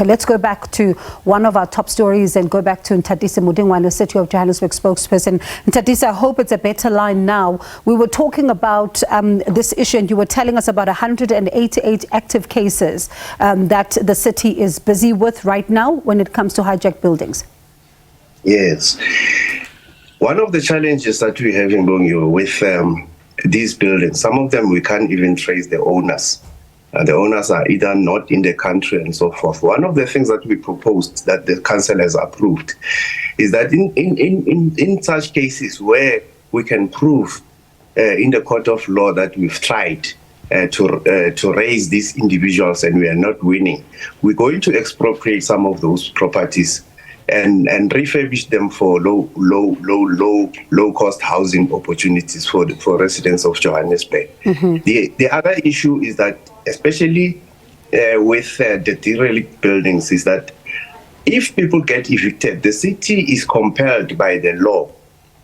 Let's go back to one of our top stories and go back to Nthatisi Modingoane, City of Johannesburg spokesperson. Nthatisi, I hope it's a better line now. We were talking about this issue and you were telling us about 188 active cases that the city is busy with right now when it comes to hijacked buildings. Yes. One of the challenges that we have in Bongo with these buildings, some of them we can't even trace the owners. The owners are either not in the country and so forth. One of the things that we proposed that the council has approved is that in such cases where we can prove in the court of law that we've tried to raise these individuals and we are not winning, we're going to expropriate some of those properties and refurbish them for low cost housing opportunities for residents of Johannesburg. Mm-hmm. The other issue is that, especially with the derelict buildings, is that if people get evicted, the city is compelled by the law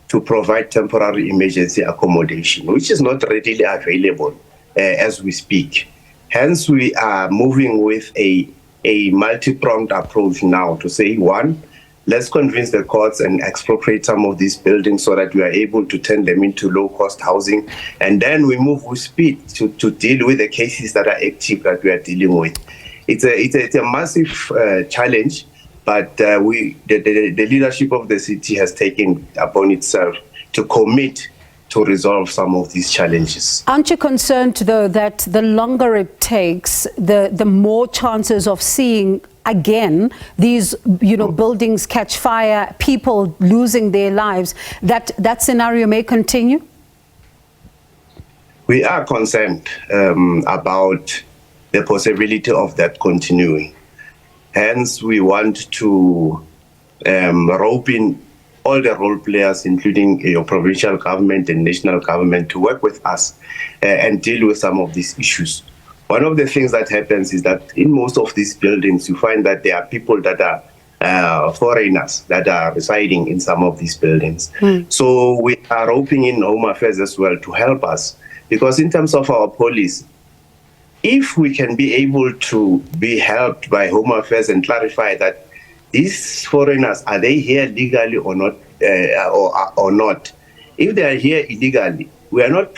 to provide temporary emergency accommodation, which is not readily available as we speak. Hence, we are moving with a multi-pronged approach now to say, one, let's convince the courts and expropriate some of these buildings so that we are able to turn them into low-cost housing. And then we move with speed to deal with the cases that are active that we are dealing with. It's a massive challenge, but the leadership of the city has taken upon itself to commit to resolve some of these challenges. Aren't you concerned, though, that the longer it takes, the more chances of seeing again these buildings catch fire, people losing their lives, that scenario may continue? We are concerned about the possibility of that continuing. Hence, we want to rope in all the role players, including your provincial government and national government, to work with us and deal with some of these issues. One of the things that happens is that in most of these buildings, you find that there are people that are foreigners that are residing in some of these buildings. So we are roping in Home Affairs as well to help us, because in terms of our police, if we can be able to be helped by Home Affairs and clarify that these foreigners, are they here legally or not, or not? If they are here illegally, we are not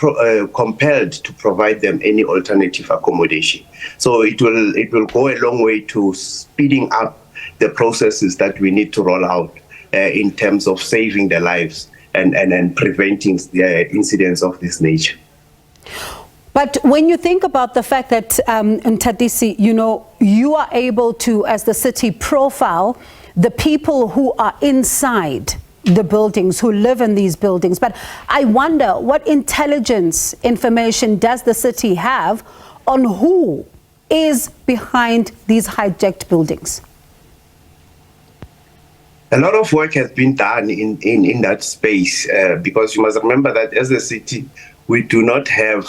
compelled to provide them any alternative accommodation. So it will go a long way to speeding up the processes that we need to roll out in terms of saving their lives and preventing the incidents of this nature. But when you think about the fact that, Nthatisi, you are able to, as the city, profile the people who are inside the buildings, who live in these buildings. But I wonder, what intelligence information does the city have on who is behind these hijacked buildings? A lot of work has been done in that space because you must remember that as a city, we do not have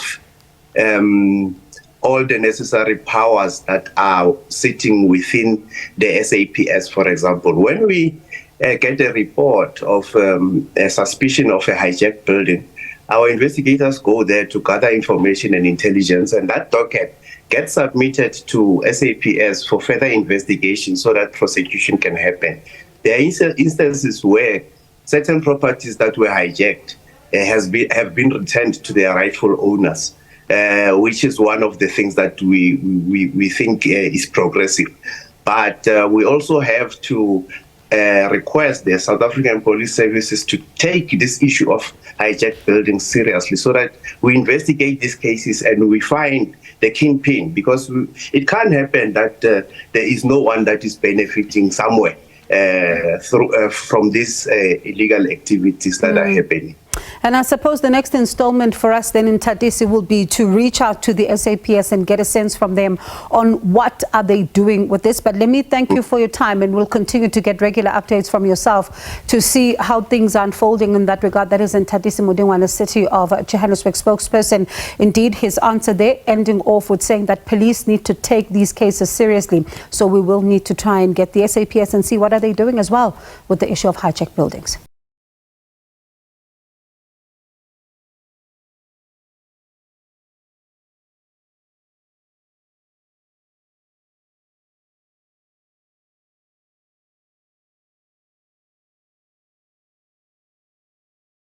all the necessary powers that are sitting within the SAPS, for example. When we get a report of a suspicion of a hijacked building, our investigators go there to gather information and intelligence, and that docket gets submitted to SAPS for further investigation so that prosecution can happen. There are instances where certain properties that were hijacked have been returned to their rightful owners, which is one of the things that we think is progressive. But we also have to request the South African Police Services to take this issue of hijacked buildings seriously so that we investigate these cases and we find the kingpin, because it can't happen that there is no one that is benefiting somewhere from these illegal activities that are happening. And I suppose the next installment for us then in Nthatisi will be to reach out to the SAPS and get a sense from them on what are they doing with this. But let me thank you for your time, and we'll continue to get regular updates from yourself to see how things are unfolding in that regard. That is Nthatisi Modingoane, City of Johannesburg spokesperson. Indeed, his answer there ending off with saying that police need to take these cases seriously. So we will need to try and get the SAPS and see what are they doing as well with the issue of hijacked buildings.